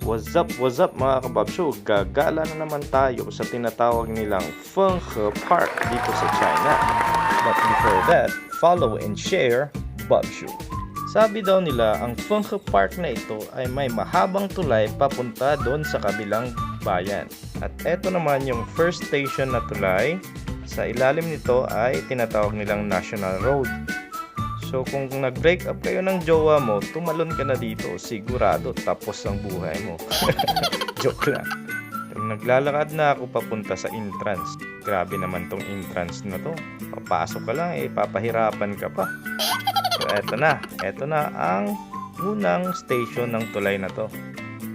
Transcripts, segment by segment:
What's up mga kababsyo? Gagala na naman tayo sa tinatawag nilang Fenghe Park dito sa China. But before that, follow and share Babsyo. Sabi daw nila, ang Fenghe Park na ito ay may mahabang tulay papunta doon sa kabilang bayan. At eto naman yung first station na tulay. Sa ilalim nito ay tinatawag nilang National Road. So kung nag-break up kayo ng jowa mo, tumalon ka na dito, sigurado tapos ang buhay mo. Joke lang. Kung naglalakad na ako papunta sa entrance, grabe naman tong entrance na to. Papasok ka lang papahirapan ka pa. So eto na ang unang station ng tulay na to.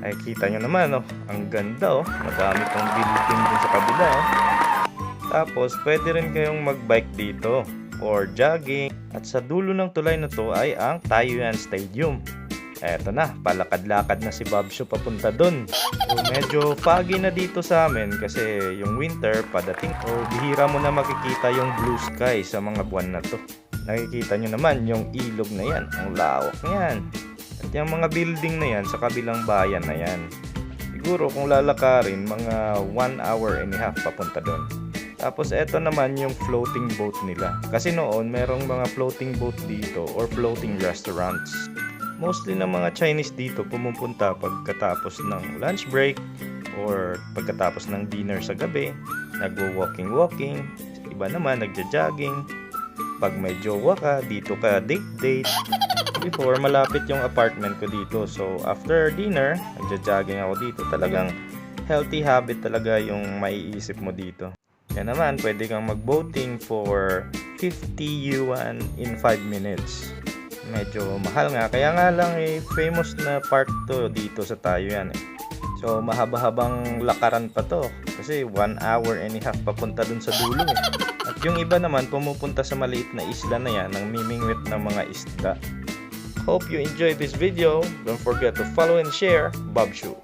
Ay kita nyo naman ang ganda madami pang building din sa kabila Tapos pwede rin kayong mag-bike dito or jogging. At sa dulo ng tulay na to ay ang Taoyuan Stadium. Eto na, palakad-lakad na si Babsyo papunta dun. So medyo foggy na dito sa amin kasi yung winter padating. O bihira mo na makikita yung blue sky sa mga buwan na to. Nakikita nyo naman yung ilog na yan, ang lawak niyan. At yung mga building na yan sa kabilang bayan na yan. Siguro kung lalakarin, mga 1 hour and a half papunta dun. Tapos eto naman yung floating boat nila. Kasi noon merong mga floating boat dito or floating restaurants. Mostly ng mga Chinese dito pumupunta pagkatapos ng lunch break or pagkatapos ng dinner sa gabi. Nagwo-walking. Iba naman nagja-jogging. Pag may jowa ka, dito ka date. Before malapit yung apartment ko dito. So after dinner, nagja-jogging ako dito. Talagang healthy habit talaga yung maiisip mo dito. Yan naman, pwede kang mag-boating for 50 yuan in 5 minutes. Medyo mahal nga. Kaya nga lang famous na park to dito sa Taoyuan So mahaba-habang lakaran pa to. Kasi 1 hour and a half papunta dun sa dulo At yung iba naman pumupunta sa maliit na isla na yan nang mimingwit ng mga isda. Hope you enjoyed this video. Don't forget to follow and share Babsyo.